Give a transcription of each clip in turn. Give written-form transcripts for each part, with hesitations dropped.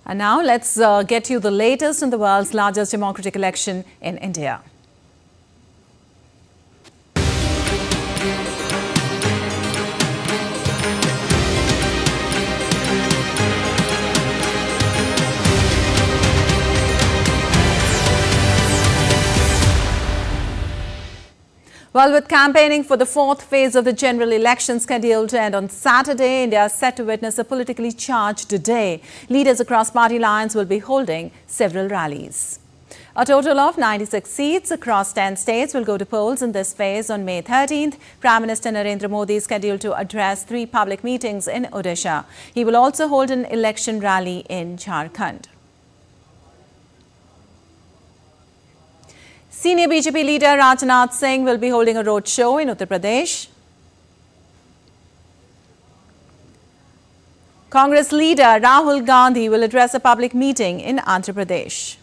And now let's get you the latest in the world's largest democratic election in India. Well, with campaigning for the fourth phase of the general election scheduled to end on Saturday, India is set to witness a politically charged day. Leaders across party lines will be holding several rallies. A total of 96 seats across 10 states will go to polls in this phase on May 13th. Prime Minister Narendra Modi is scheduled to address 3 public meetings in Odisha. He will also hold an election rally in Jharkhand. Senior BJP leader Rajnath Singh will be holding a roadshow in Uttar Pradesh. Congress leader Rahul Gandhi will address a public meeting in Andhra Pradesh.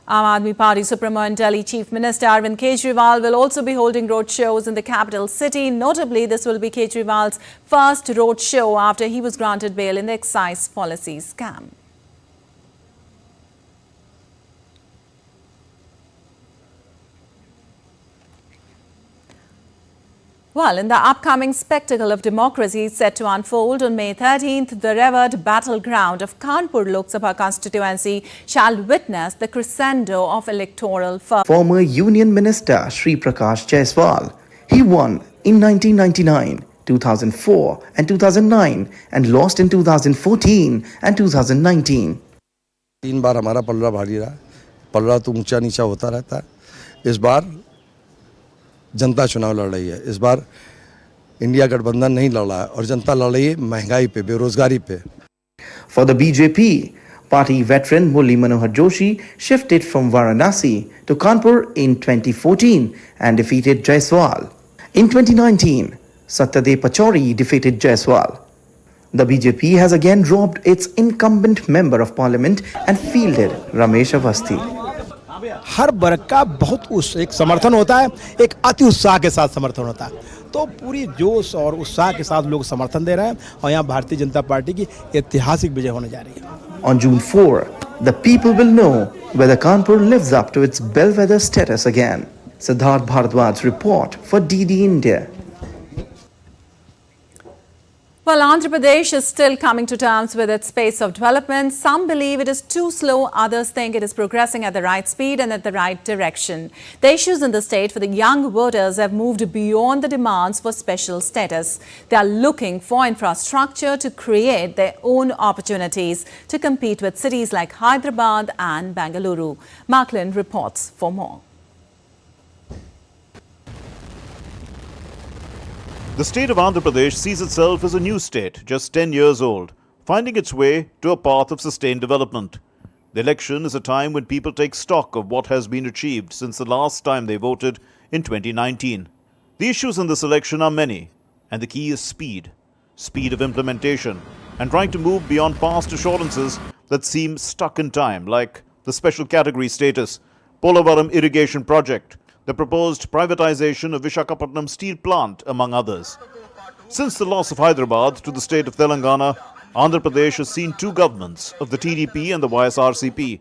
Aam Aadmi Party Supremo and Delhi Chief Minister Arvind Kejriwal will also be holding roadshows in the capital city. Notably, this will be Kejriwal's first roadshow after he was granted bail in the excise policy scam. Well, in the upcoming spectacle of democracy set to unfold on May 13th, the revered battleground of Kanpur Lok Sabha constituency shall witness the crescendo of electoral fervor. Former Union Minister Shri Prakash Jaiswal, he won in 1999, 2004 and 2009 and lost in 2014 and 2019. 3 बार हमारा पलड़ा भारी रहा, पलड़ा तो ऊंचा नीचा होता रहता है। इस बार जनता चुनाव लड़ रही है। इस बार इंडिया गठबंधन नहीं लड़ रहा है और जनता लड़ रही है महंगाई पे, बेरोजगारी पे। For the BJP, party veteran Murli Manohar Joshi shifted from Varanasi to Kanpur in 2014 and defeated Jaiswal. In 2019, Satyadev Pachauri defeated Jaiswal. The BJP has again robbed its incumbent member of parliament and fielded Ramesh Avasthi. हर वर्ग का बहुत एक समर्थन होता है, एक अति उत्साह के साथ समर्थन होता है, तो पूरी जोश और उत्साह के साथ लोग समर्थन दे रहे हैं और यहाँ भारतीय जनता पार्टी की ऐतिहासिक विजय होने जा रही है. On June 4, the people will know whether Kanpur lives up to its bellwether status again. Siddharth Bharadwaj's report for DD India. Well, Andhra Pradesh is still coming to terms with its pace of development. Some believe it is too slow. Others think it is progressing at the right speed and at the right direction. The issues in the state for the young voters have moved beyond the demands for special status. They are looking for infrastructure to create their own opportunities to compete with cities like Hyderabad and Bengaluru. Marklin reports for more. The state of Andhra Pradesh sees itself as a new state, just 10 years old, finding its way to a path of sustained development. The election is a time when people take stock of what has been achieved since the last time they voted in 2019. The issues in this election are many, and the key is speed. Speed of implementation, and trying to move beyond past assurances that seem stuck in time, like the special category status, Polavaram irrigation project, the proposed privatization of Visakhapatnam steel plant, among others. Since the loss of Hyderabad to the state of Telangana, Andhra Pradesh has seen 2 governments of the TDP and the YSRCP.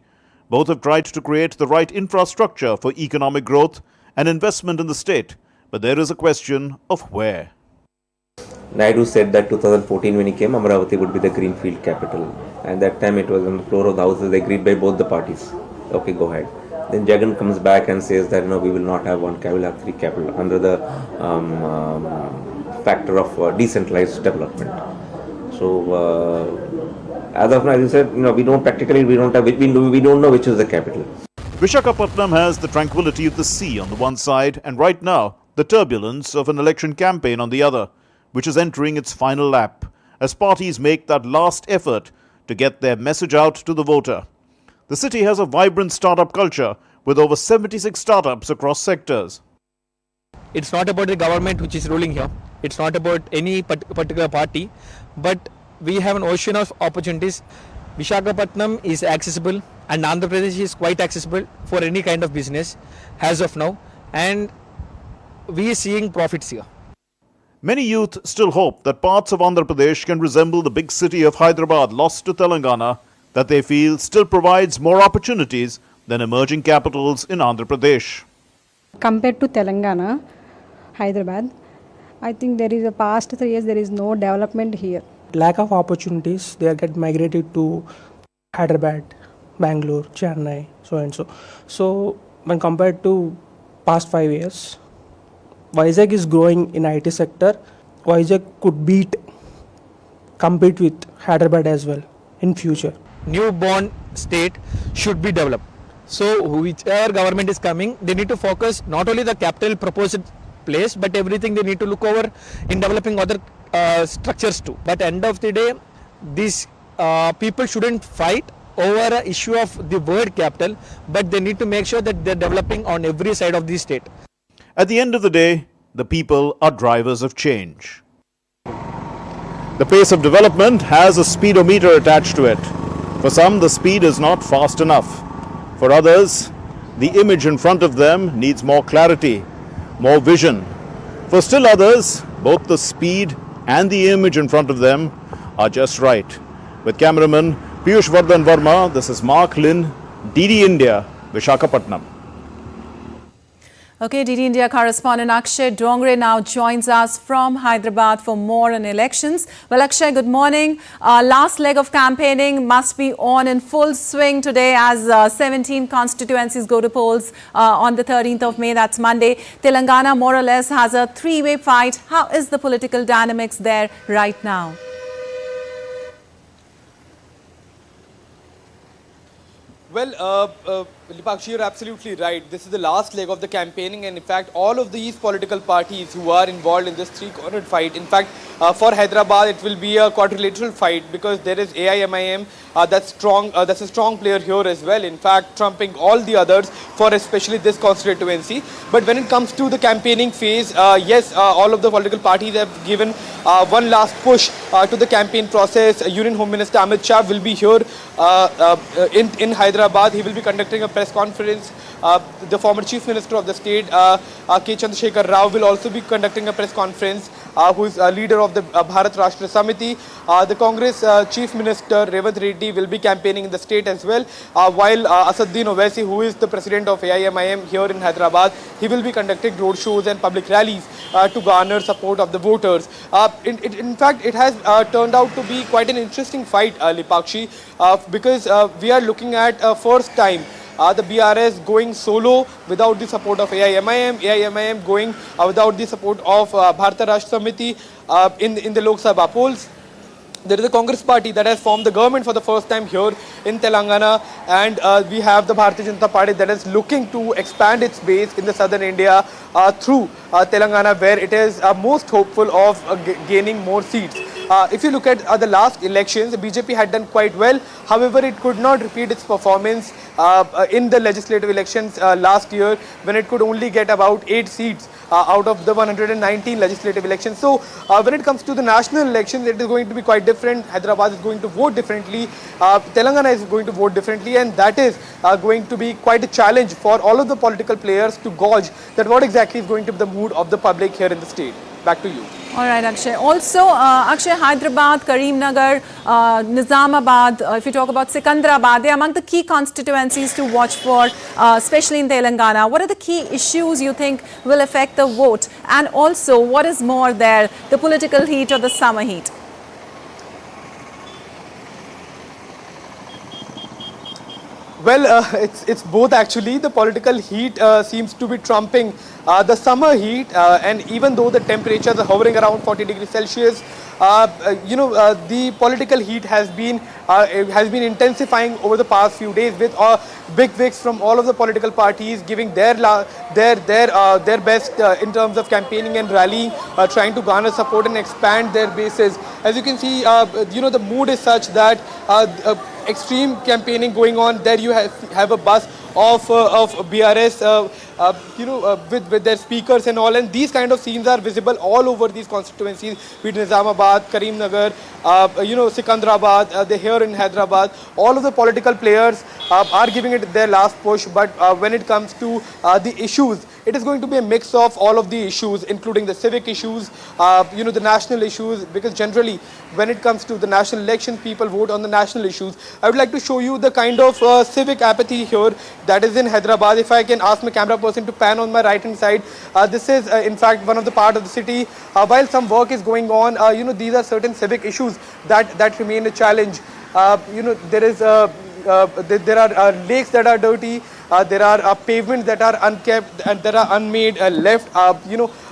Both have tried to create the right infrastructure for economic growth and investment in the state, but there is a question of where. Naidu said that 2014 when he came, Amravati would be the greenfield capital, and that time it was on the floor of the House, agreed by both the parties. Okay, go ahead. Then Jagan comes back and says that no, we will not have one capital, we'll have 3 capital under the factor of decentralized development. So as of now, as you said, we don't know which is the capital. Visakhapatnam has the tranquility of the sea on the one side, and right now the turbulence of an election campaign on the other, which is entering its final lap as parties make that last effort to get their message out to the voter. The city has a vibrant startup culture with over 76 startups across sectors. It's not about the government which is ruling here. It's not about any particular party, but we have an ocean of opportunities. Visakhapatnam is accessible and Andhra Pradesh is quite accessible for any kind of business as of now, and we are seeing profits here. Many youth still hope that parts of Andhra Pradesh can resemble the big city of Hyderabad lost to Telangana, that they feel still provides more opportunities than emerging capitals in Andhra Pradesh. Compared to Telangana, Hyderabad, I think there is a past 3 years there is no development here. Lack of opportunities, they get migrated to Hyderabad, Bangalore, Chennai, so and so. So when compared to past 5 years, Vizag is growing in IT sector. Vizag could compete with Hyderabad as well in future. Newborn state should be developed. So whichever government is coming, they need to focus not only the capital proposed place, but everything they need to look over in developing other structures too. But end of the day, these people shouldn't fight over an issue of the word capital, but they need to make sure that they're developing on every side of the state. At the end of the day, the people are drivers of change. The pace of development has a speedometer attached to it. For some, the speed is not fast enough. For others, the image in front of them needs more clarity, more vision. For still others, both the speed and the image in front of them are just right. With cameraman Piyush Vardhan Verma, this is Mark Lin, DD India, Visakhapatnam. Okay, DD India correspondent Akshay Dongre now joins us from Hyderabad for more on elections. Well, Akshay, good morning. Last leg of campaigning must be on in full swing today as 17 constituencies go to polls on the 13th of May, that's Monday. Telangana more or less has a three-way fight. How is the political dynamics there right now? Well, Lipakshi, you're absolutely right. This is the last leg of the campaigning, and in fact, all of these political parties who are involved in this three-cornered fight, in fact, for Hyderabad, it will be a quadrilateral fight because there is AIMIM that's a strong player here as well. In fact, trumping all the others for especially this constituency. But when it comes to the campaigning phase, yes, all of the political parties have given one last push to the campaign process. Union Home Minister Amit Shah will be here in Hyderabad. He will be conducting a press conference. The former Chief Minister of the state, K. Chandrasekhar Rao, will also be conducting a press conference, who is leader of the Bharat Rashtra Samiti. The Congress Chief Minister Revanth Reddy will be campaigning in the state as well, while Asaduddin Owaisi, who is the president of AIMIM here in Hyderabad, he will be conducting road shows and public rallies to garner support of the voters. In fact, it has turned out to be quite an interesting fight, Lipakshi, because we are looking at first time the BRS going solo without the support of AIMIM going without the support of Bharat Rashtra Samiti in the Lok Sabha polls. There is a Congress party that has formed the government for the first time here in Telangana, and we have the Bharatiya Janata Party that is looking to expand its base in the southern India through Telangana, where it is most hopeful of gaining more seats. If you look at the last elections, the BJP had done quite well. However, it could not repeat its performance in the legislative elections last year, when it could only get about 8 seats out of the 119 legislative elections. So when it comes to the national elections, it is going to be quite different. Hyderabad is going to vote differently. Telangana is going to vote differently, and that is going to be quite a challenge for all of the political players to gauge that what exactly is going to be the mood of the public here in the state. Back to you. All right, Akshay. Also, Akshay, Hyderabad, Karimnagar, Nizamabad, if you talk about Sikandrabad, they are among the key constituencies to watch for, especially in Telangana. What are the key issues you think will affect the vote? And also, what is more there, the political heat or the summer heat? Well, it's both actually. The political heat seems to be trumping the summer heat, and even though the temperatures are hovering around 40 degrees Celsius, the political heat has been intensifying over the past few days, with big wigs from all of the political parties giving their best in terms of campaigning and rallying, trying to garner support and expand their bases. As you can see, the mood is such that extreme campaigning going on. There you have a buzz of BRS, with their speakers and all, and these kind of scenes are visible all over these constituencies, be it Nizamabad, Karimnagar, Sikandrabad, they're here in Hyderabad. All of the political players are giving it their last push, but when it comes to the issues, it is going to be a mix of all of the issues, including the civic issues, the national issues, because generally when it comes to the national elections, people vote on the national issues. I would like to show you the kind of civic apathy here that is in Hyderabad. If I can ask my camera person to pan on my right hand side, this is in fact one of the part of the city. While some work is going on, these are certain civic issues that remain a challenge. There are lakes that are dirty. There are pavements that are unkept and there are unmade, left,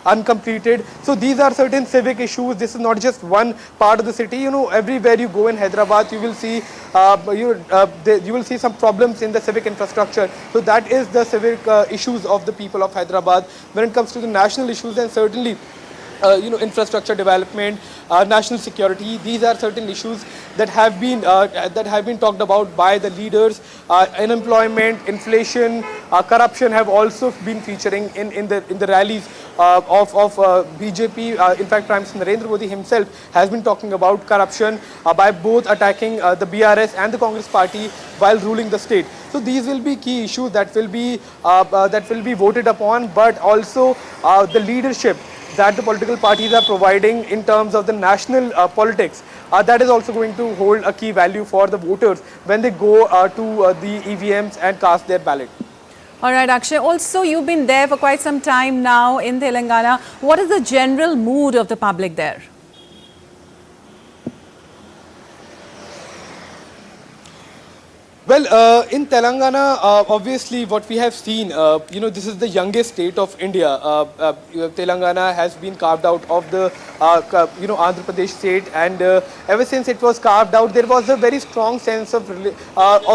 uncompleted. So these are certain civic issues. This is not just one part of the city. Everywhere you go in Hyderabad, you will see you will see some problems in the civic infrastructure. So that is the civic issues of the people of Hyderabad. When it comes to the national issues, then certainly infrastructure development, national security. These are certain issues that have been talked about by the leaders. Unemployment, inflation, corruption have also been featuring in the rallies of BJP. In fact, Prime Minister Narendra Modi himself has been talking about corruption by both attacking the BRS and the Congress party while ruling the state. So these will be key issues that will be voted upon, but also the leadership that the political parties are providing in terms of the national politics, that is also going to hold a key value for the voters when they go to the EVMs and cast their ballot. All right, Akshay. Also, you've been there for quite some time now in Telangana. What is the general mood of the public there? Well, in Telangana, obviously what we have seen, this is the youngest state of India. Telangana has been carved out of the, Andhra Pradesh state, and ever since it was carved out, there was a very strong sense of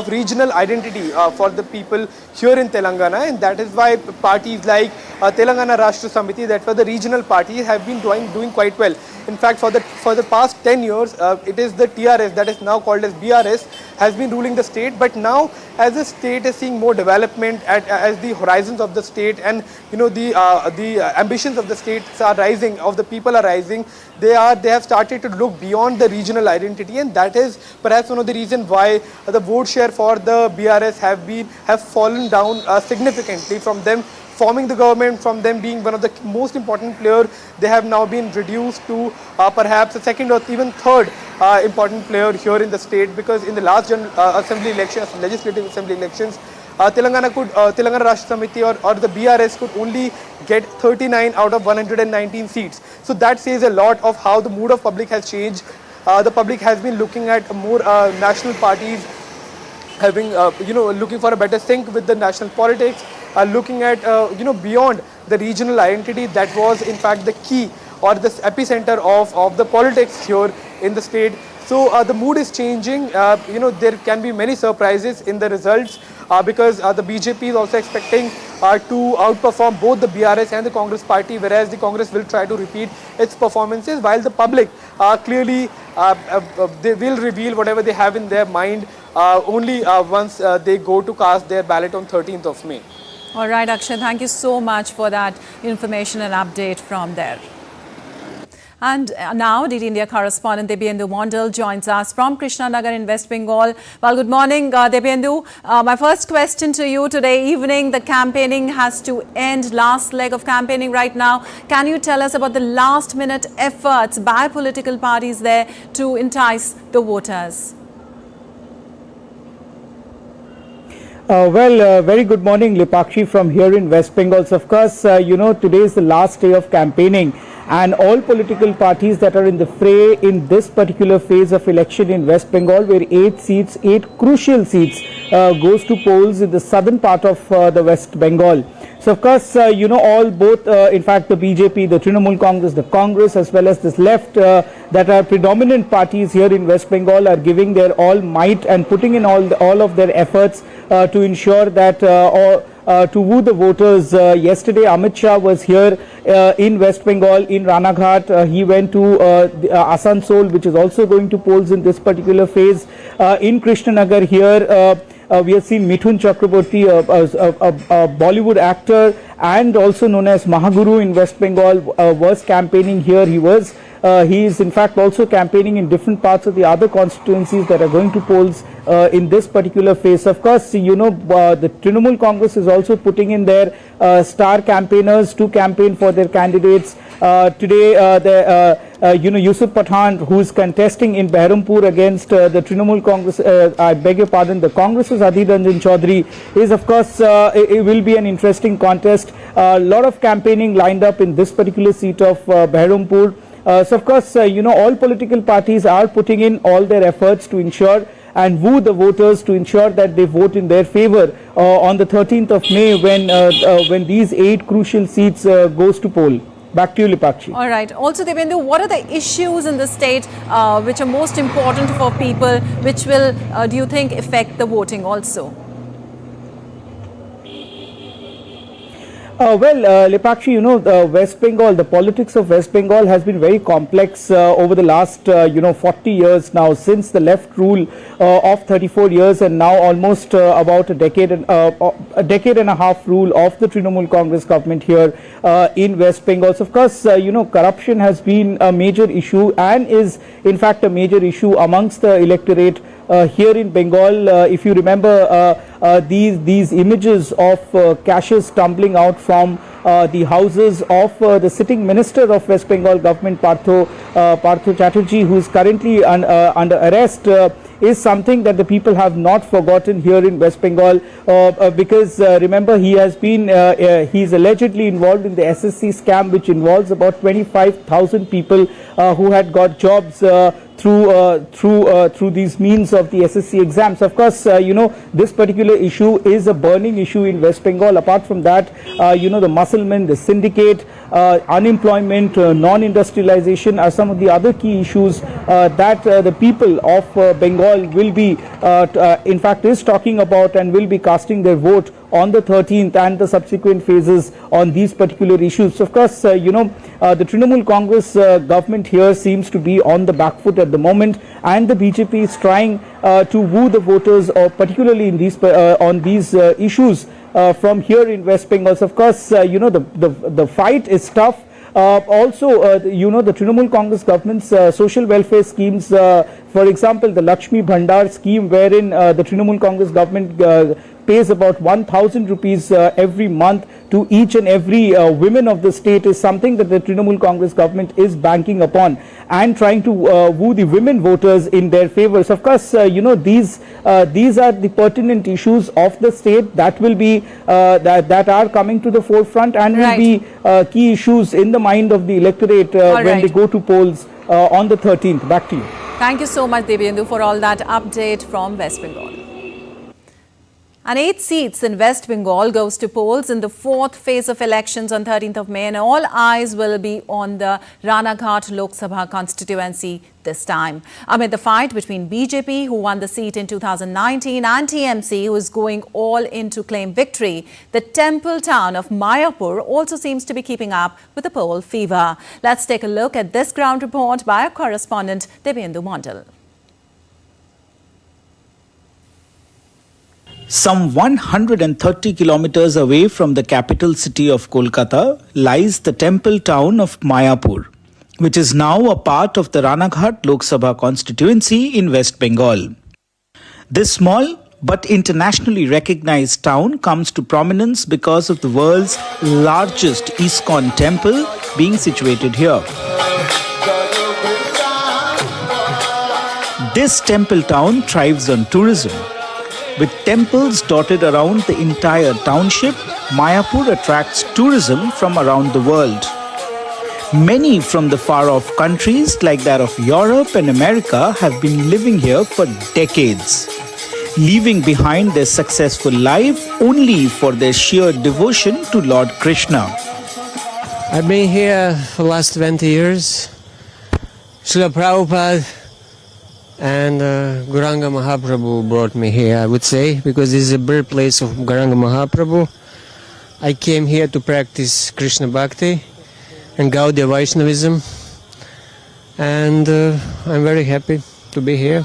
regional identity for the people here in Telangana, and that is why parties like Telangana Rashtra Samiti, that were the regional parties, have been doing quite well. In fact, for the past 10 years, it is the TRS, that is now called as BRS, has been ruling the state. But now, as the state is seeing more development, as the horizons of the state and the ambitions of the states are rising, of the people are rising, they have started to look beyond the regional identity, and that is perhaps one of the reasons why the vote share for the BRS have fallen down significantly from them forming the government, from them being one of the most important players. They have now been reduced to perhaps a second or even third important player here in the state, because in the last assembly elections, legislative assembly elections, Telangana Rashtra Samiti or the BRS could only get 39 out of 119 seats. So that says a lot of how the mood of public has changed. The public has been looking at more national parties, having looking for a better sync with the national politics, looking at beyond the regional identity that was in fact the key or the epicenter of the politics here in the state. So the mood is changing. There can be many surprises in the results because the BJP is also expecting to outperform both the BRS and the Congress party, whereas the Congress will try to repeat its performances, while the public clearly they will reveal whatever they have in their mind only once they go to cast their ballot on 13th of May. All right, Akshay, thank you so much for that information and update from there. And now, DD India correspondent Debyendu Mondal joins us from Krishnanagar in West Bengal. Well, good morning, Debyendu. My first question to you today evening, the campaigning has to end, last leg of campaigning right now. Can you tell us about the last minute efforts by political parties there to entice the voters? Very good morning, Lipakshi, from here in West Bengal. So of course, today is the last day of campaigning, and all political parties that are in the fray in this particular phase of election in West Bengal, where 8 crucial seats goes to polls in the southern part of the West Bengal. So of course, in fact, the BJP, the Trinamool Congress, the Congress, as well as this left that are predominant parties here in West Bengal are giving their all might and putting in all of their efforts to ensure that to woo the voters. Yesterday, Amit Shah was here in West Bengal, in Ranaghat. He went to Asansol, which is also going to polls in this particular phase. In Krishnanagar here, we have seen Mithun Chakraborty, a Bollywood actor and also known as Mahaguru in West Bengal, was campaigning here. He is in fact also campaigning in different parts of the other constituencies that are going to polls in this particular phase. Of course, the Trinamool Congress is also putting in their star campaigners to campaign for their candidates. Today, Yusuf Pathan, who is contesting in Behrampur against the Trinamool Congress, I beg your pardon, the Congress's Adhir Ranjan Chaudhary, is of course, it will be an interesting contest. A lot of campaigning lined up in this particular seat of Behrampur. So of course, all political parties are putting in all their efforts to ensure and woo the voters to ensure that they vote in their favor on the 13th of May when these 8 crucial seats goes to poll. Back to you, Lipakshi. All right. Also, Debendu, what are the issues in the state which are most important for people, which will, do you think, affect the voting also? Lipakshi, West Bengal, the politics of West Bengal has been very complex over the last, 40 years now, since the left rule of 34 years and now almost about a decade and a half rule of the Trinamool Congress government here in West Bengal. So of course, corruption has been a major issue and is in fact a major issue amongst the electorate here in Bengal. If you remember these images of caches tumbling out from the houses of the sitting minister of West Bengal government, Partho Chatterjee, who is currently under arrest, is something that the people have not forgotten here in West Bengal because remember, he is allegedly involved in the SSC scam, which involves about 25,000 people who had got jobs through these means of the SSC exams. Of course, this particular issue is a burning issue in West Bengal. Apart from that, the musclemen, the syndicate, unemployment, non-industrialization are some of the other key issues that the people of Bengal will be, in fact, is talking about and will be casting their vote on the 13th and the subsequent phases on these particular issues. So of course, the Trinamool Congress government here seems to be on the back foot at the moment, and the BJP is trying to woo the voters, particularly in these on these issues from here in West Bengal. So of course, the fight is tough. Also, the Trinamool Congress government's social welfare schemes, for example, the Lakshmi Bhandar scheme, wherein the Trinamool Congress government pays about 1,000 rupees every month to each and every women of the state, is something that the Trinamool Congress government is banking upon and trying to woo the women voters in their favor. So of course, these are the pertinent issues of the state that will be that are coming to the forefront and will be key issues in the mind of the electorate when they go to polls on the 13th. Back to you. Thank you so much, Debendu, for all that update from West Bengal. And 8 seats in West Bengal goes to polls in the 4th phase of elections on 13th of May, and all eyes will be on the Ranaghat Lok Sabha constituency this time. Amid the fight between BJP, who won the seat in 2019, and TMC, who is going all in to claim victory, the temple town of Mayapur also seems to be keeping up with the poll fever. Let's take a look at this ground report by our correspondent Debendu Mondal. Some 130 kilometers away from the capital city of Kolkata lies the temple town of Mayapur, which is now a part of the Ranaghat Lok Sabha constituency in West Bengal. This small but internationally recognized town comes to prominence because of the world's largest ISKCON temple being situated here. This temple town thrives on tourism. With temples dotted around the entire township, Mayapur attracts tourism from around the world. Many from the far-off countries like that of Europe and America have been living here for decades, leaving behind their successful life only for their sheer devotion to Lord Krishna. I've been here for the last 20 years. Srila Prabhupada and Gauranga Mahaprabhu brought me here, I would say, because this is the birthplace of Gauranga Mahaprabhu. I came here to practice Krishna Bhakti and Gaudiya Vaishnavism, and I'm very happy to be here.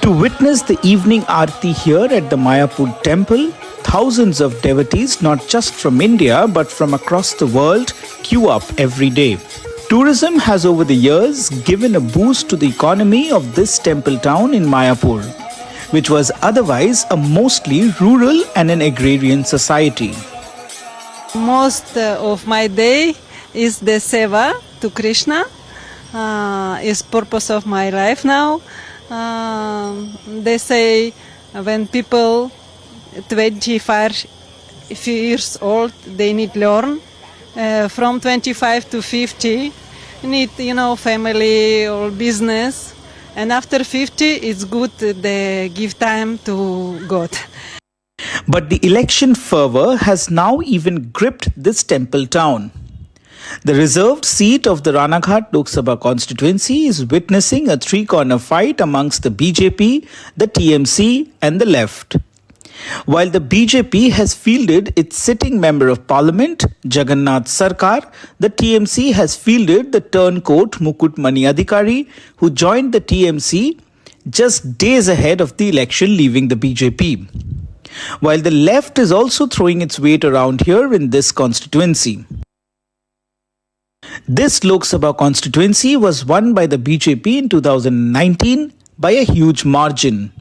To witness the evening aarti here at the Mayapur temple, thousands of devotees, not just from India but from across the world, queue up every day. Tourism has over the years given a boost to the economy of this temple town in Mayapur, which was otherwise a mostly rural and an agrarian society. Most of my day is the seva to Krishna. Is purpose of my life now. They say when people 25 years old, they need learn. From 25 to 50, need family or business, and after 50, it's good they give time to God. But the election fervour has now even gripped this temple town. The reserved seat of the Ranaghat Lok Sabha constituency is witnessing a three-corner fight amongst the BJP, the TMC and the left. While the BJP has fielded its sitting member of parliament, Jagannath Sarkar, the TMC has fielded the turncoat Mukut Mani Adhikari, who joined the TMC just days ahead of the election, leaving the BJP. While the left is also throwing its weight around here in this constituency. This Lok Sabha constituency was won by the BJP in 2019 by a huge margin.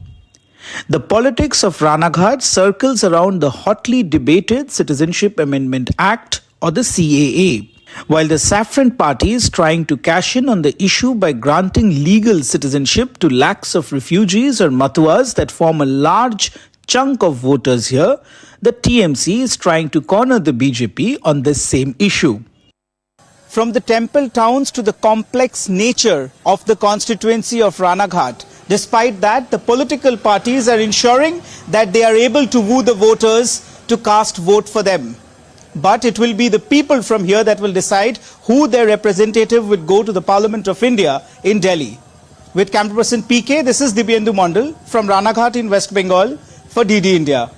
The politics of Ranaghat circles around the hotly debated Citizenship Amendment Act, or the CAA, while the Saffron Party is trying to cash in on the issue by granting legal citizenship to lakhs of refugees or Matuas that form a large chunk of voters here. The TMC is trying to corner the BJP on this same issue. From the temple towns to the complex nature of the constituency of Ranaghat, despite that, the political parties are ensuring that they are able to woo the voters to cast vote for them. But it will be the people from here that will decide who their representative would go to the Parliament of India in Delhi. With camera person PK, this is Dibyendu Mondal from Ranaghat in West Bengal for DD India.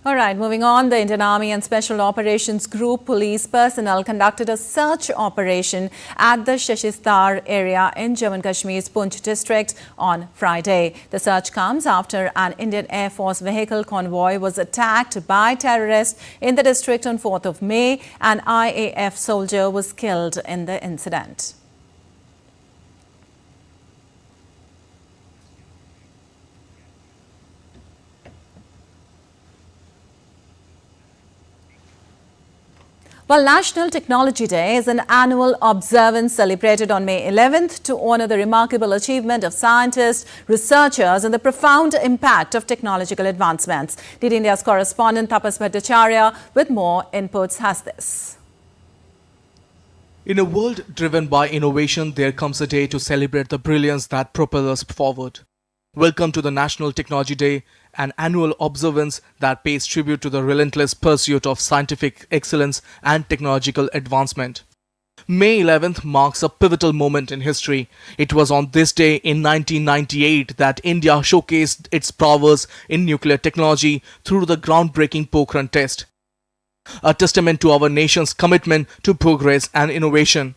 All right, moving on, the Indian Army and Special Operations Group police personnel conducted a search operation at the Shashistar area in Jammu and Kashmir's Poonch district on Friday. The search comes after an Indian Air Force vehicle convoy was attacked by terrorists in the district on 4th of May. An IAF soldier was killed in the incident. Well, National Technology Day is an annual observance celebrated on May 11th to honor the remarkable achievement of scientists, researchers and the profound impact of technological advancements. DD India's correspondent Tapas Bhattacharya with more inputs has this. In a world driven by innovation, there comes a day to celebrate the brilliance that propels us forward. Welcome to the National Technology Day, an annual observance that pays tribute to the relentless pursuit of scientific excellence and technological advancement. May 11th marks a pivotal moment in history. It was on this day in 1998 that India showcased its prowess in nuclear technology through the groundbreaking Pokhran test, a testament to our nation's commitment to progress and innovation.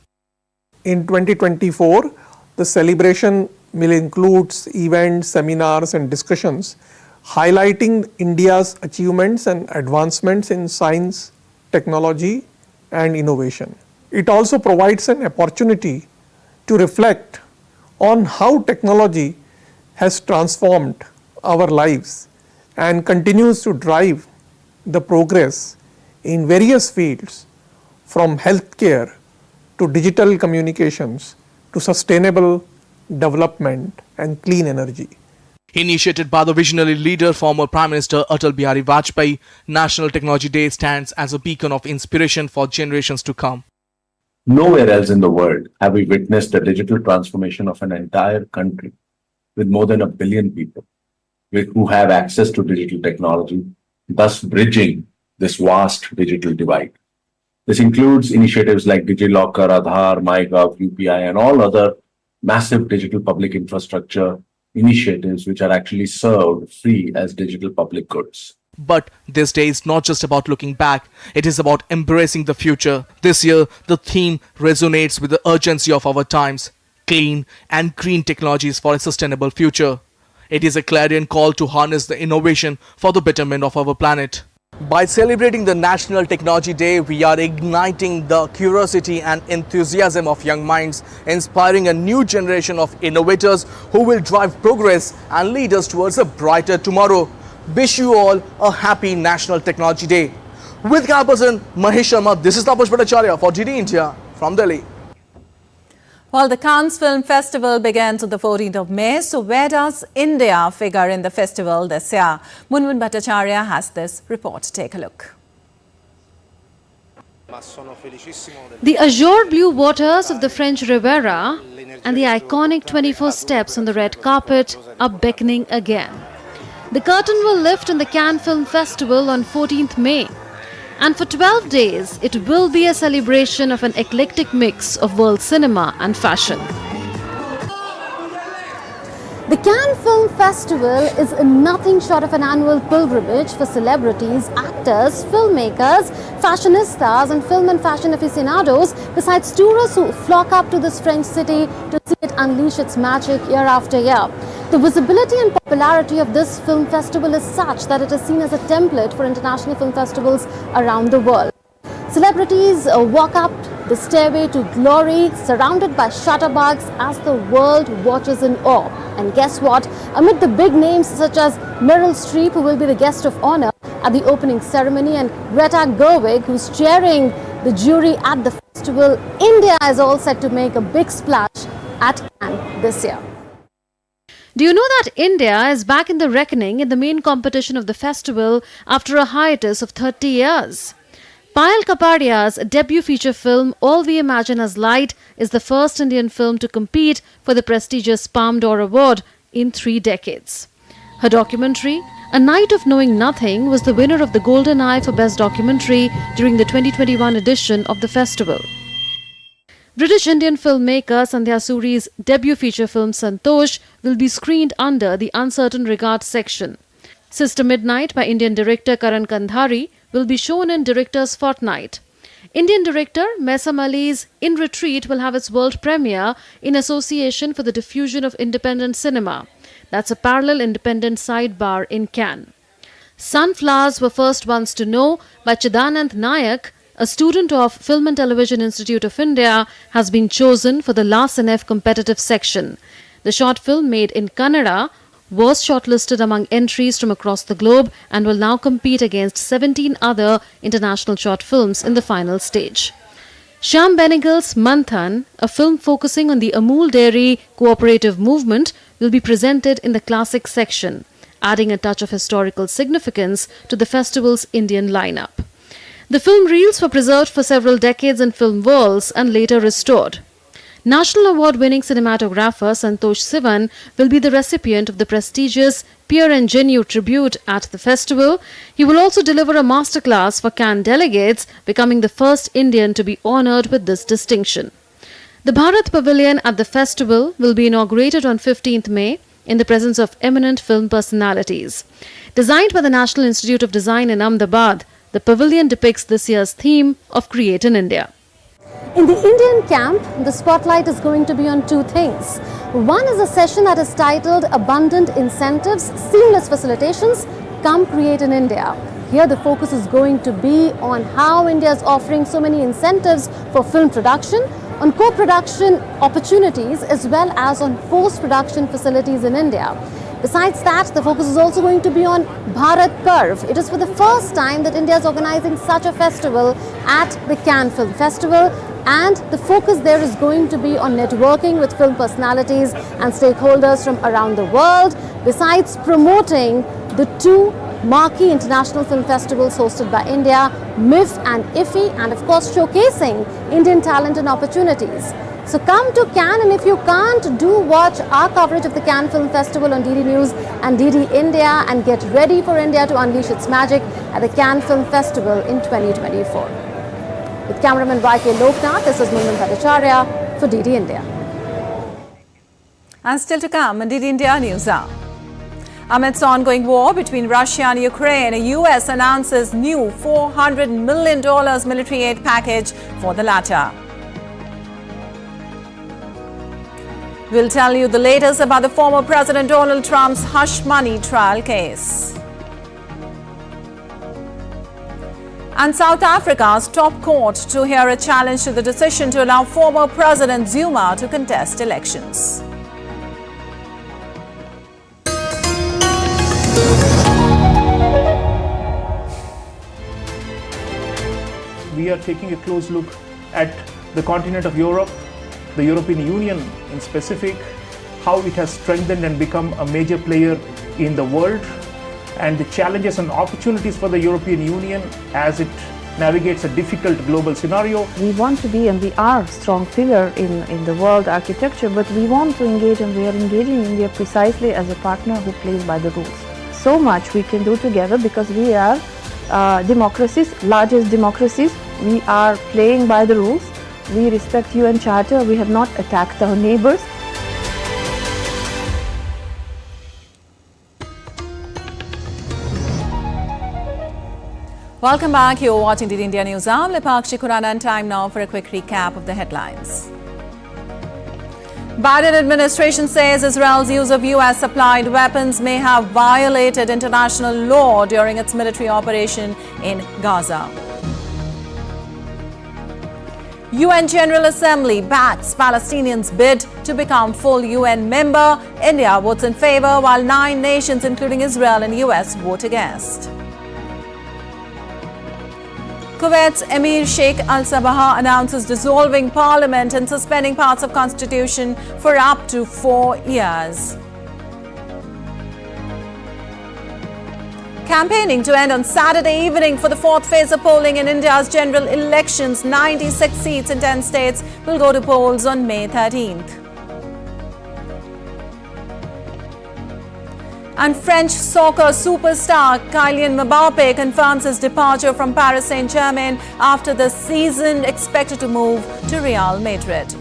In 2024, the celebration will include events, seminars and discussions highlighting India's achievements and advancements in science, technology and innovation. It also provides an opportunity to reflect on how technology has transformed our lives and continues to drive the progress in various fields, from healthcare to digital communications to sustainable development and clean energy. Initiated by the visionary leader, former Prime Minister Atal Bihari Vajpayee, National Technology Day stands as a beacon of inspiration for generations to come. Nowhere else in the world have we witnessed the digital transformation of an entire country with more than 1 billion people who have access to digital technology, thus bridging this vast digital divide. This includes initiatives like DigiLocker, Aadhaar, MyGov, UPI and all other massive digital public infrastructure initiatives which are actually served free as digital public goods. But this day is not just about looking back, it is about embracing the future. This year, the theme resonates with the urgency of our times: clean and green technologies for a sustainable future. It is a clarion call to harness the innovation for the betterment of our planet. By celebrating the National Technology Day, we are igniting the curiosity and enthusiasm of young minds, inspiring a new generation of innovators who will drive progress and lead us towards a brighter tomorrow. Wish you all a happy National Technology Day. With camera person Mahesh Sharma, this is Tapash Bhattacharya for DD India from Delhi. Well, the Cannes Film Festival begins on the 14th of May. So where does India figure in the festival this year? Munmun Bhattacharya has this report. Take a look. The azure blue waters of the French Riviera and the iconic 24 steps on the red carpet are beckoning again. The curtain will lift on the Cannes Film Festival on 14th May. And for 12 days, it will be a celebration of an eclectic mix of world cinema and fashion. The Cannes Film Festival is nothing short of an annual pilgrimage for celebrities, actors, filmmakers, fashionistas and film and fashion aficionados, besides tourists who flock up to this French city to see it unleash its magic year after year. The visibility and popularity of this film festival is such that it is seen as a template for international film festivals around the world. Celebrities walk up the stairway to glory, surrounded by shutterbugs as the world watches in awe. And guess what? Amid the big names such as Meryl Streep, who will be the guest of honor at the opening ceremony, and Greta Gerwig, who's chairing the jury at the festival, India is all set to make a big splash at Cannes this year. Do you know that India is back in the reckoning in the main competition of the festival after a hiatus of 30 years? Payal Kapadia's debut feature film All We Imagine As Light is the first Indian film to compete for the prestigious Palme d'Or Award in 3 decades. Her documentary, A Night of Knowing Nothing, was the winner of the Golden Eye for Best Documentary during the 2021 edition of the festival. British Indian filmmaker Sandhya Suri's debut feature film Santosh will be screened under the Uncertain Regard section. Sister Midnight by Indian director Karan Kandhari will be shown in Director's Fortnight. Indian director Maisam Ali's In Retreat will have its world premiere in Association for the Diffusion of Independent Cinema. That's a parallel independent sidebar in Cannes. Sunflowers Were First Ones to Know by Chidanand Nayak, a student of Film and Television Institute of India, has been chosen for the La Cinef competitive section. The short film, made in Kannada, was shortlisted among entries from across the globe and will now compete against 17 other international short films in the final stage. Shyam Benegal's Manthan, a film focusing on the Amul Dairy cooperative movement, will be presented in the classic section, adding a touch of historical significance to the festival's Indian lineup. The film reels were preserved for several decades in film walls and later restored. National Award-winning cinematographer Santosh Sivan will be the recipient of the prestigious Peer Ingenue tribute at the festival. He will also deliver a masterclass for Cannes delegates, becoming the first Indian to be honoured with this distinction. The Bharat Pavilion at the festival will be inaugurated on 15th May in the presence of eminent film personalities. Designed by the National Institute of Design in Ahmedabad, the pavilion depicts this year's theme of Create in India. In the Indian camp, the spotlight is going to be on 2 things. One is a session that is titled Abundant Incentives, Seamless Facilitations, Come Create in India. Here the focus is going to be on how India is offering so many incentives for film production, on co-production opportunities, as well as on post-production facilities in India. Besides that, the focus is also going to be on Bharat Parv. It is for the first time that India is organizing such a festival at the Cannes Film Festival, and the focus there is going to be on networking with film personalities and stakeholders from around the world, besides promoting the 2 marquee international film festivals hosted by India, MIF and IFFI, and of course showcasing Indian talent and opportunities. So come to Cannes, and if you can't, do watch our coverage of the Cannes Film Festival on DD News and DD India, and get ready for India to unleash its magic at the Cannes Film Festival in 2024. With cameraman YK Loknath, this is Munmun Bhattacharya for DD India. And still to come on DD India News Hour. Amidst ongoing war between Russia and Ukraine, the US announces new $400 million military aid package for the latter. We'll tell you the latest about the former President Donald Trump's hush money trial case. And South Africa's top court to hear a challenge to the decision to allow former President Zuma to contest elections. We are taking a close look at the continent of Europe, the European Union in specific, how it has strengthened and become a major player in the world, and the challenges and opportunities for the European Union as it navigates a difficult global scenario. We want to be and we are a strong pillar in the world architecture, but we want to engage, and we are engaging India precisely as a partner who plays by the rules. So much we can do together because we are democracies, largest democracies. We are playing by the rules. We respect UN Charter. We have not attacked our neighbors. Welcome back. You're watching the India News. I'm Lipakshi Khurana, and time now for a quick recap of the headlines. Biden administration says Israel's use of US-supplied weapons may have violated international law during its military operation in Gaza. UN General Assembly backs Palestinians' bid to become full UN member. India votes in favor, while 9 nations, including Israel and US, vote against. Kuwait's Emir Sheikh Al Sabah announces dissolving parliament and suspending parts of constitution for up to 4 years. Campaigning to end on Saturday evening for the 4th phase of polling in India's general elections. 96 seats in 10 states will go to polls on May 13th. And French soccer superstar Kylian Mbappe confirms his departure from Paris Saint-Germain after the season, expected to move to Real Madrid.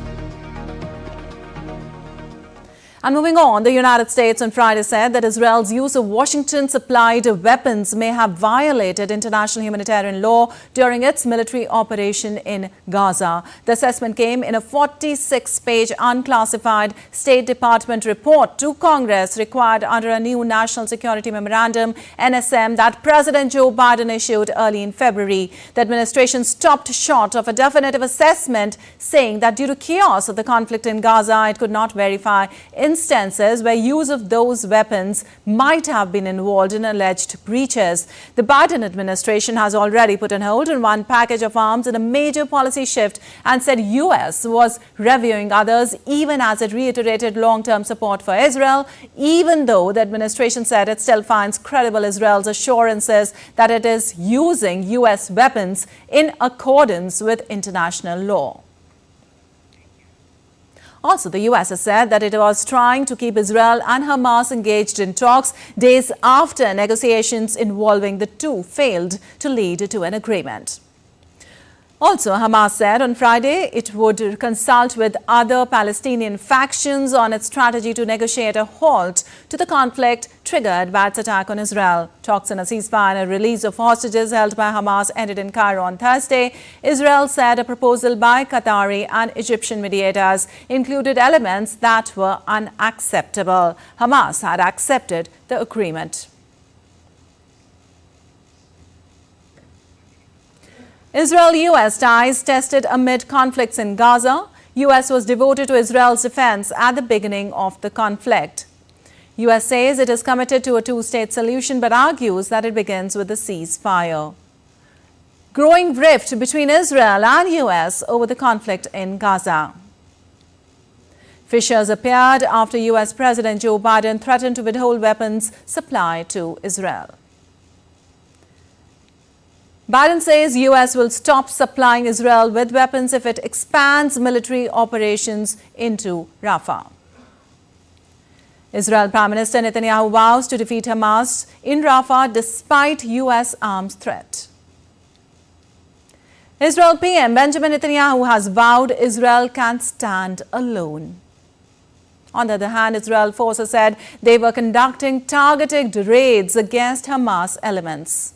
And moving on, the United States on Friday said that Israel's use of Washington-supplied weapons may have violated international humanitarian law during its military operation in Gaza. The assessment came in a 46-page unclassified State Department report to Congress required under a new National Security Memorandum, NSM, that President Joe Biden issued early in February. The administration stopped short of a definitive assessment, saying that due to chaos of the conflict in Gaza, it could not verify instances where use of those weapons might have been involved in alleged breaches. The Biden administration has already put on hold on one package of arms in a major policy shift and said US was reviewing others, even as it reiterated long-term support for Israel, even though the administration said it still finds credible Israel's assurances that it is using US weapons in accordance with international law. Also, the US has said that it was trying to keep Israel and Hamas engaged in talks days after negotiations involving the two failed to lead to an agreement. Also, Hamas said on Friday it would consult with other Palestinian factions on its strategy to negotiate a halt to the conflict triggered by its attack on Israel. Talks on a ceasefire and a release of hostages held by Hamas ended in Cairo on Thursday. Israel said a proposal by Qatari and Egyptian mediators included elements that were unacceptable. Hamas had accepted the agreement. Israel-US ties tested amid conflicts in Gaza. US was devoted to Israel's defense at the beginning of the conflict. US says it is committed to a two-state solution but argues that it begins with a ceasefire. Growing rift between Israel and US over the conflict in Gaza. Fissures appeared after US President Joe Biden threatened to withhold weapons supply to Israel. Biden says US will stop supplying Israel with weapons if it expands military operations into Rafah. Israel Prime Minister Netanyahu vows to defeat Hamas in Rafah despite US arms threat. Israel PM Benjamin Netanyahu has vowed Israel can't stand alone. On the other hand, Israel forces said they were conducting targeted raids against Hamas elements.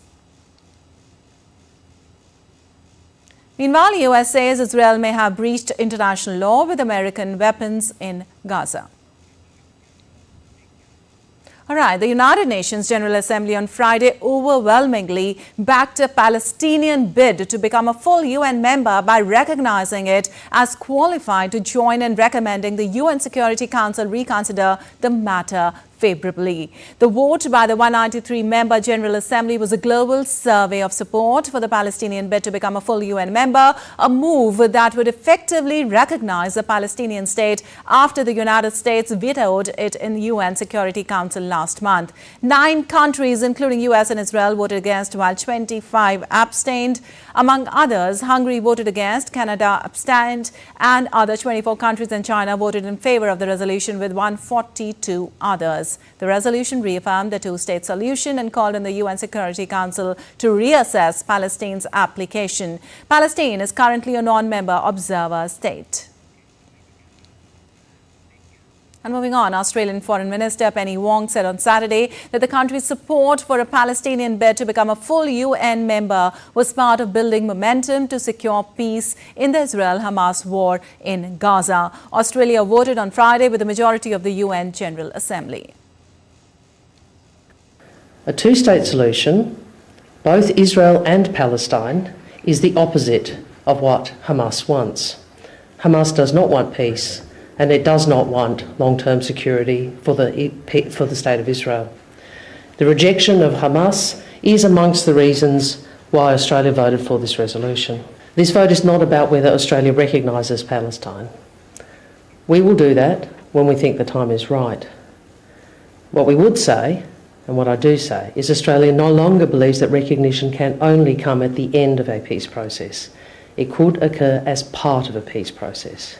Meanwhile, US says Israel may have breached international law with American weapons in Gaza. All right, the United Nations General Assembly on Friday overwhelmingly backed a Palestinian bid to become a full UN member by recognizing it as qualified to join and recommending the UN Security Council reconsider the matter favorably. The vote by the 193-member General Assembly was a global survey of support for the Palestinian bid to become a full UN member, a move that would effectively recognize the Palestinian state after the United States vetoed it in the UN Security Council last month. 9 countries, including US and Israel, voted against, while 25 abstained. Among others, Hungary voted against, Canada abstained, and other 24 countries and China voted in favor of the resolution, with 142 others. The resolution reaffirmed the two-state solution and called on the UN Security Council to reassess Palestine's application. Palestine is currently a non-member observer state. And moving on, Australian Foreign Minister Penny Wong said on Saturday that the country's support for a Palestinian bid to become a full UN member was part of building momentum to secure peace in the Israel-Hamas war in Gaza. Australia voted on Friday with the majority of the UN General Assembly. A two-state solution, both Israel and Palestine, is the opposite of what Hamas wants. Hamas does not want peace, and it does not want long-term security for the State of Israel. The rejection of Hamas is amongst the reasons why Australia voted for this resolution. This vote is not about whether Australia recognises Palestine. We will do that when we think the time is right. What we would say, and what I do say, is Australia no longer believes that recognition can only come at the end of a peace process. It could occur as part of a peace process.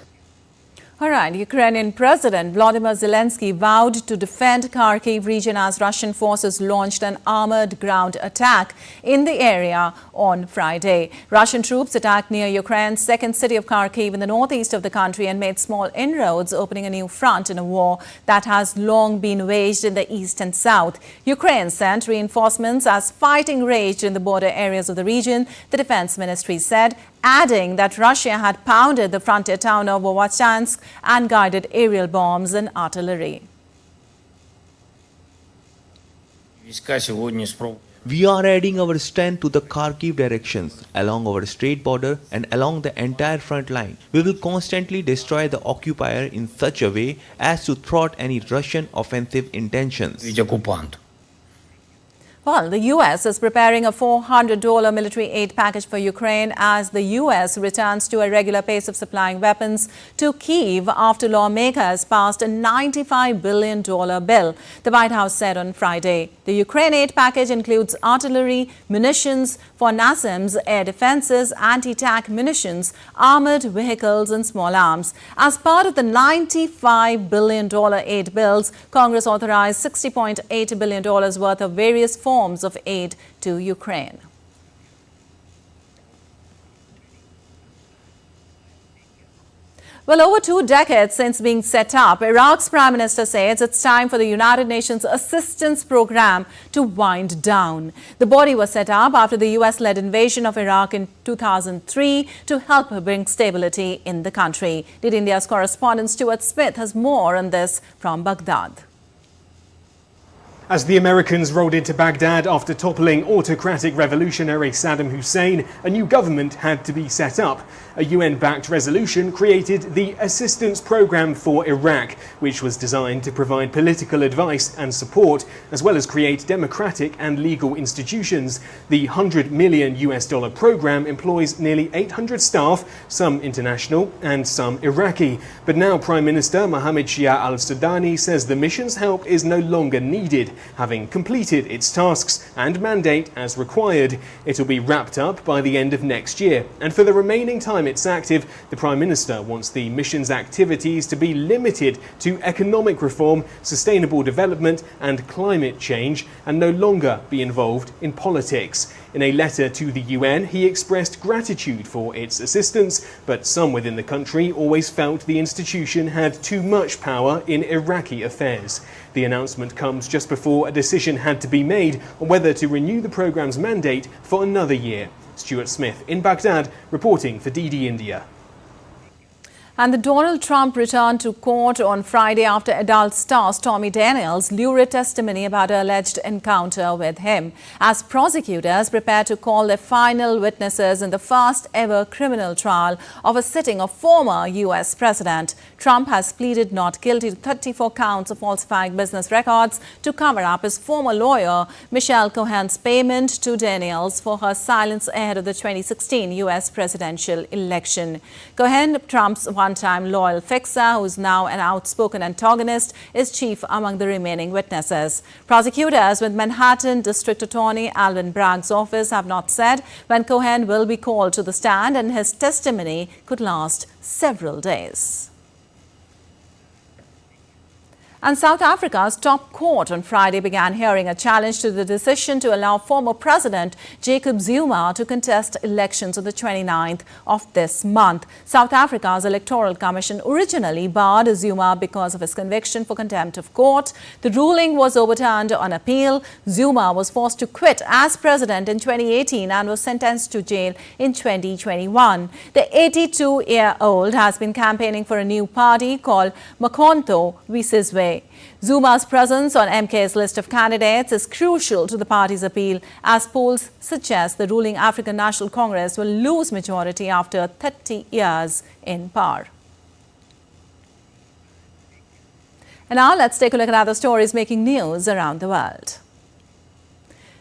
All right, Ukrainian President Volodymyr Zelensky vowed to defend Kharkiv region as Russian forces launched an armored ground attack in the area on Friday. Russian troops attacked near Ukraine's second city of Kharkiv in the northeast of the country and made small inroads, opening a new front in a war that has long been waged in the east and south. Ukraine sent reinforcements as fighting raged in the border areas of the region, the defense ministry said, adding that Russia had pounded the frontier town of Vovchansk and guided aerial bombs and artillery. We are adding our strength to the Kharkiv directions, along our straight border and along the entire front line. We will constantly destroy the occupier in such a way as to thwart any Russian offensive intentions. Well, the U.S. is preparing a $400 military aid package for Ukraine as the U.S. returns to a regular pace of supplying weapons to Kyiv after lawmakers passed a $95 billion bill, the White House said on Friday. The Ukraine aid package includes artillery, munitions for NASAMS, air defenses, anti-tank munitions, armored vehicles and small arms. As part of the $95 billion aid bills, Congress authorized $60.8 billion worth of various forms of aid to Ukraine. Well, over 2 decades since being set up, Iraq's Prime Minister says it's time for the United Nations Assistance Program to wind down. The body was set up after the US-led invasion of Iraq in 2003 to help bring stability in the country. Did India's correspondent Stuart Smith has more on this from Baghdad. As the Americans rolled into Baghdad after toppling autocratic revolutionary Saddam Hussein, a new government had to be set up. A UN-backed resolution created the Assistance Program for Iraq, which was designed to provide political advice and support, as well as create democratic and legal institutions. The $100 million program employs nearly 800 staff, some international and some Iraqi. But now Prime Minister Mohammed Shia al-Sudani says the mission's help is no longer needed, having completed its tasks and mandate as required. It'll be wrapped up by the end of next year, and for the remaining time it's active, the Prime Minister wants the mission's activities to be limited to economic reform, sustainable development and climate change, and no longer be involved in politics. In a letter to the UN, he expressed gratitude for its assistance, but some within the country always felt the institution had too much power in Iraqi affairs. The announcement comes just before a decision had to be made on whether to renew the program's mandate for another year. Stuart Smith in Baghdad, reporting for DD India. And the Donald Trump returned to court on Friday after adult star Stormy Daniels' lurid testimony about her alleged encounter with him, as prosecutors prepare to call their final witnesses in the first ever criminal trial of a sitting of former U.S. President. Trump has pleaded not guilty to 34 counts of falsifying business records to cover up his former lawyer Michelle Cohen's payment to Daniels for her silence ahead of the 2016 U.S. presidential election. Cohen, Trump's one-time loyal fixer, who is now an outspoken antagonist, is chief among the remaining witnesses. Prosecutors with Manhattan District Attorney Alvin Bragg's office have not said when Cohen will be called to the stand, and his testimony could last several days. And South Africa's top court on Friday began hearing a challenge to the decision to allow former President Jacob Zuma to contest elections on the 29th of this month. South Africa's Electoral Commission originally barred Zuma because of his conviction for contempt of court. The ruling was overturned on appeal. Zuma was forced to quit as president in 2018 and was sentenced to jail in 2021. The 82-year-old has been campaigning for a new party called Makhonto Visizwe. Zuma's presence on MK's list of candidates is crucial to the party's appeal, as polls suggest the ruling African National Congress will lose majority after 30 years in power. And now let's take a look at other stories making news around the world.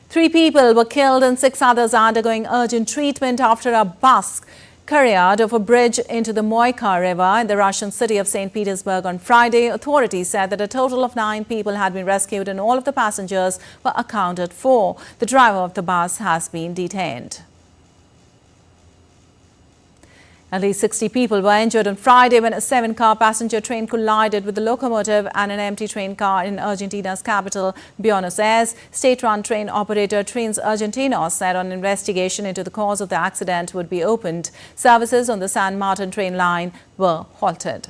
3 people were killed and 6 others are undergoing urgent treatment after a bus careened off a bridge into the Moika River in the Russian city of St. Petersburg on Friday. Authorities said that a total of 9 people had been rescued and all of the passengers were accounted for. The driver of the bus has been detained. At least 60 people were injured on Friday when a 7-car passenger train collided with the locomotive and an empty train car in Argentina's capital, Buenos Aires. State-run train operator Trains Argentinos said an investigation into the cause of the accident would be opened. Services on the San Martin train line were halted.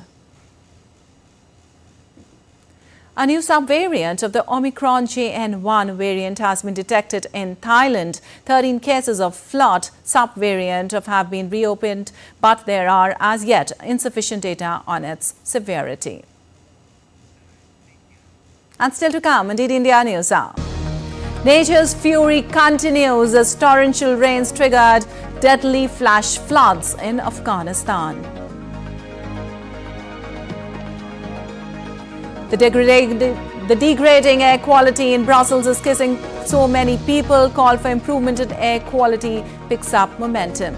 A new subvariant of the Omicron JN1 variant has been detected in Thailand. 13 cases of flood subvariant have been reopened, but there are as yet insufficient data on its severity. And still to come, indeed, India News Hour. Nature's fury continues as torrential rains triggered deadly flash floods in Afghanistan. The degrading air quality in Brussels is kissing so many people. Call for improvement in air quality picks up momentum.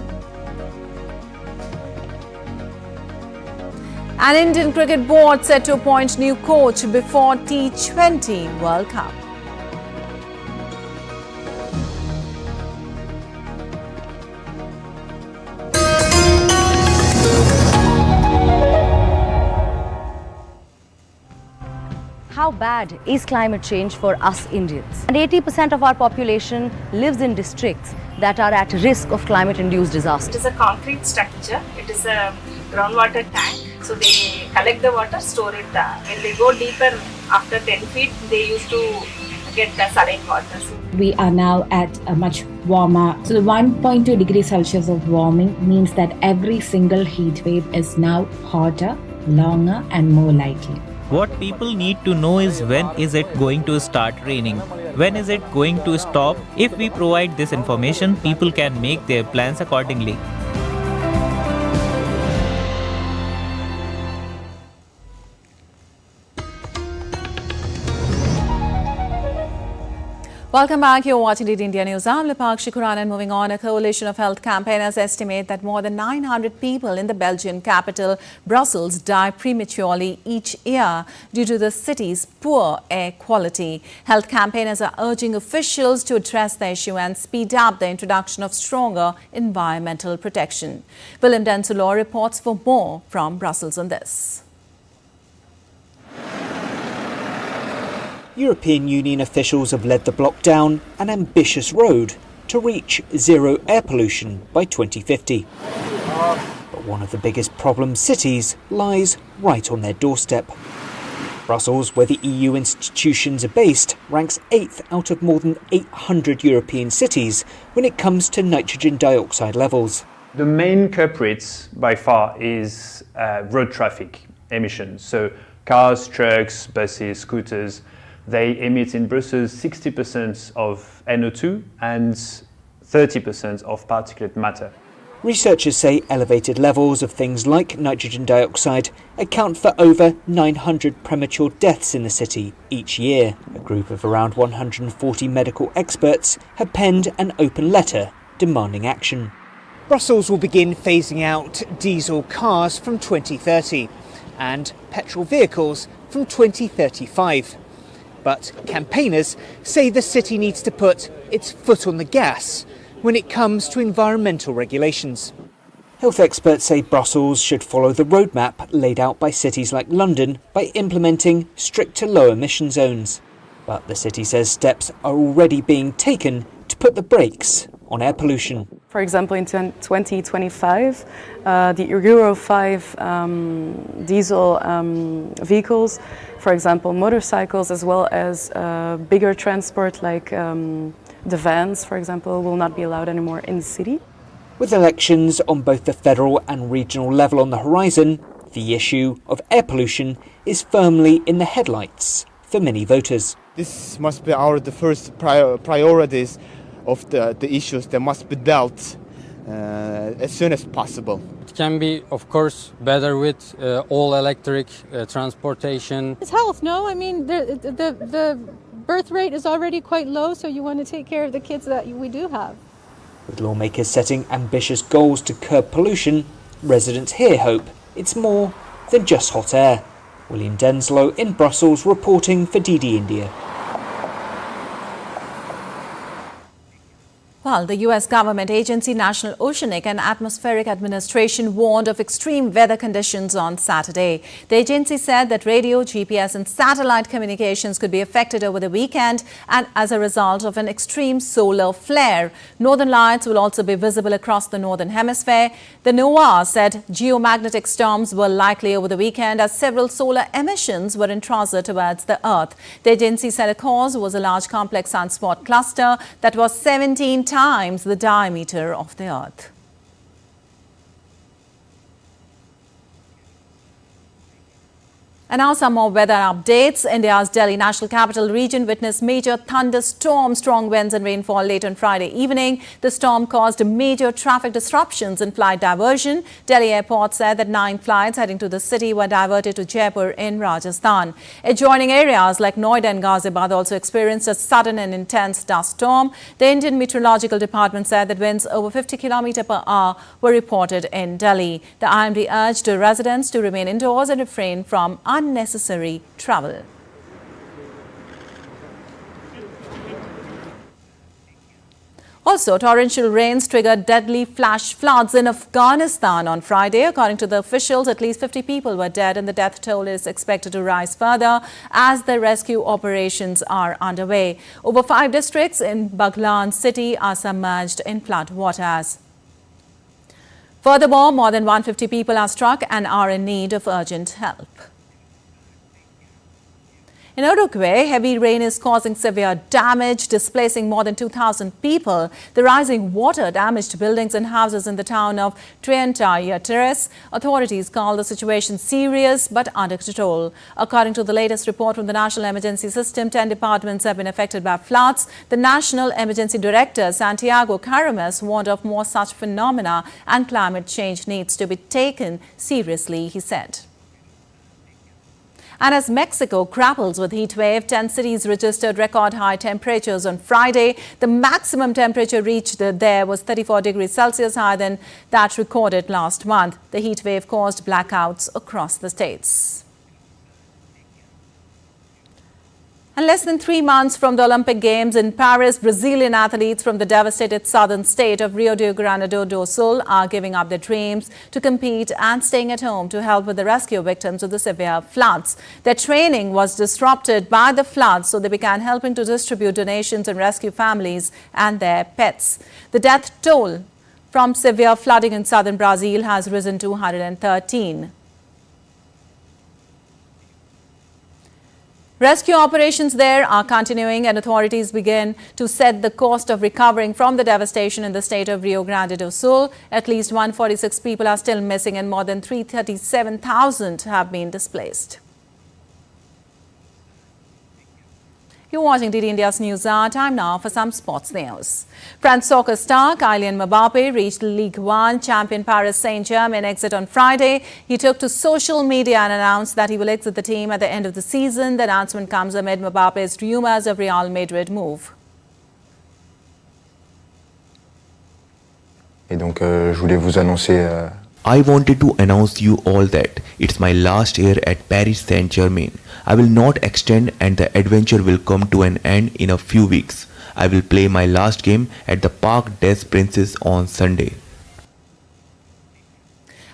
An Indian cricket board set to appoint new coach before T20 World Cup. How bad is climate change for us Indians? And 80% of our population lives in districts that are at risk of climate-induced disaster. It is a concrete structure. It is a groundwater tank. So they collect the water, store it. When they go deeper after 10 feet, they used to get the saline water. We are now at a much warmer. So the 1.2 degrees Celsius of warming means that every single heat wave is now hotter, longer and more likely. What people need to know is when is it going to start raining? When is it going to stop? If we provide this information, people can make their plans accordingly. Welcome back. You're watching the India News. I'm Lipakshi Khurana, and moving on, a coalition of health campaigners estimate that more than 900 people in the Belgian capital, Brussels, die prematurely each year due to the city's poor air quality. Health campaigners are urging officials to address the issue and speed up the introduction of stronger environmental protection. William Densulo reports for more from Brussels on this. European Union officials have led the bloc down an ambitious road to reach zero air pollution by 2050. But one of the biggest problem cities lies right on their doorstep. Brussels, where the EU institutions are based, ranks 8th out of more than 800 European cities when it comes to nitrogen dioxide levels. The main culprit by far is road traffic emissions. So cars, trucks, buses, scooters, they emit in Brussels 60% of NO2 and 30% of particulate matter. Researchers say elevated levels of things like nitrogen dioxide account for over 900 premature deaths in the city each year. A group of around 140 medical experts have penned an open letter demanding action. Brussels will begin phasing out diesel cars from 2030 and petrol vehicles from 2035. But campaigners say the city needs to put its foot on the gas when it comes to environmental regulations. Health experts say Brussels should follow the roadmap laid out by cities like London by implementing stricter low emission zones. But the city says steps are already being taken to put the brakes on air pollution. For example, in 2025, the Euro 5 diesel vehicles, for example, motorcycles, as well as bigger transport like the vans, for example, will not be allowed anymore in the city. With elections on both the federal and regional level on the horizon, the issue of air pollution is firmly in the headlights for many voters. This must be the first priorities of the issues that must be dealt as soon as possible. It can be, of course, better with all electric transportation. It's health, no? I mean, the birth rate is already quite low, so you want to take care of the kids that we do have. With lawmakers setting ambitious goals to curb pollution, residents here hope it's more than just hot air. William Denslow in Brussels reporting for DD India. Well, the U.S. government agency National Oceanic and Atmospheric Administration warned of extreme weather conditions on Saturday. The agency said that radio, GPS and satellite communications could be affected over the weekend and as a result of an extreme solar flare. Northern lights will also be visible across the northern hemisphere. The NOAA said geomagnetic storms were likely over the weekend as several solar emissions were in transit towards the Earth. The agency said a cause was a large complex sunspot cluster that was 17 times the diameter of the Earth. And now some more weather updates. India's Delhi National Capital Region witnessed major thunderstorms, strong winds and rainfall late on Friday evening. The storm caused major traffic disruptions and flight diversion. Delhi Airport said that 9 flights heading to the city were diverted to Jaipur in Rajasthan. Adjoining areas like Noida and Ghaziabad also experienced a sudden and intense dust storm. The Indian Meteorological Department said that winds over 50 km per hour were reported in Delhi. The IMD urged residents to remain indoors and refrain from unnecessary travel. Also, torrential rains triggered deadly flash floods in Afghanistan on Friday. According to the officials, at least 50 people were dead and the death toll is expected to rise further as the rescue operations are underway. Over 5 districts in Baghlan city are submerged in flood waters. Furthermore, more than 150 people are struck and are in need of urgent help. In Uruguay, heavy rain is causing severe damage, displacing more than 2,000 people. The rising water damaged buildings and houses in the town of Trientaytres. Authorities call the situation serious but under control. According to the latest report from the National Emergency System, 10 departments have been affected by floods. The National Emergency Director, Santiago Carames, warned of more such phenomena and climate change needs to be taken seriously, he said. And as Mexico grapples with heat wave, 10 cities registered record high temperatures on Friday. The maximum temperature reached there was 34 degrees Celsius higher than that recorded last month. The heat wave caused blackouts across the states. And less than 3 months from the Olympic Games in Paris, Brazilian athletes from the devastated southern state of Rio de Grande do Sul are giving up their dreams to compete and staying at home to help with the rescue victims of the severe floods. Their training was disrupted by the floods, so they began helping to distribute donations and rescue families and their pets. The death toll from severe flooding in southern Brazil has risen to 113. Rescue operations there are continuing and authorities begin to set the cost of recovering from the devastation in the state of Rio Grande do Sul. At least 146 people are still missing and more than 337,000 have been displaced. You're watching DD India's News Hour. Time now for some sports news. French soccer star Kylian Mbappe reached Ligue 1 champion Paris Saint-Germain exit on Friday. He took to social media and announced that he will exit the team at the end of the season. The announcement comes amid Mbappe's rumours of Real Madrid move. Et donc, je voulais vous annoncer. I wanted to announce you all that it's my last year at Paris Saint-Germain. I will not extend and the adventure will come to an end in a few weeks. I will play my last game at the Parc des Princes on Sunday.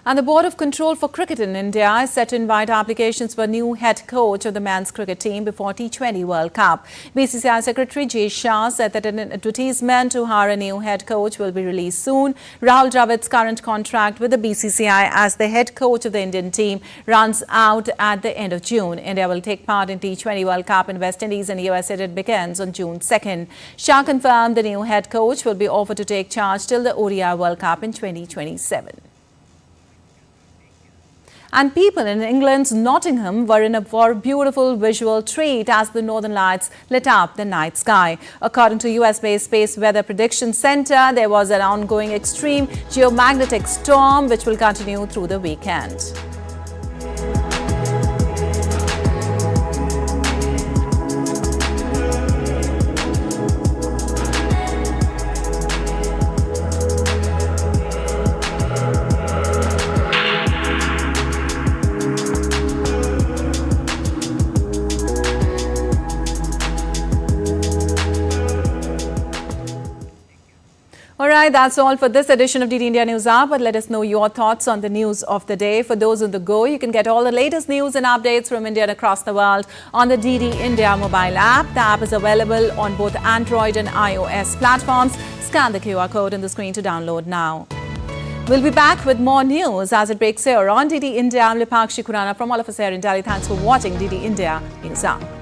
And the Board of Control for Cricket in India is set to invite applications for new head coach of the men's cricket team before T20 World Cup. BCCI Secretary J. Shah said that an advertisement to hire a new head coach will be released soon. Rahul Dravid's current contract with the BCCI as the head coach of the Indian team runs out at the end of June. India will take part in T20 World Cup in West Indies and USA. It begins on June 2nd. Shah confirmed the new head coach will be offered to take charge till the ODI World Cup in 2027. And people in England's Nottingham were in for a beautiful visual treat as the Northern Lights lit up the night sky. According to US-based Space Weather Prediction Center, there was an ongoing extreme geomagnetic storm which will continue through the weekend. Alright, that's all for this edition of DD India News Hour, but let us know your thoughts on the news of the day. For those on the go, you can get all the latest news and updates from India and across the world on the DD India mobile app. The app is available on both Android and iOS platforms. Scan the QR code on the screen to download now. We'll be back with more news as it breaks here on DD India. I'm Lipakshi Kurana from all of us here in Delhi. Thanks for watching DD India News Hour.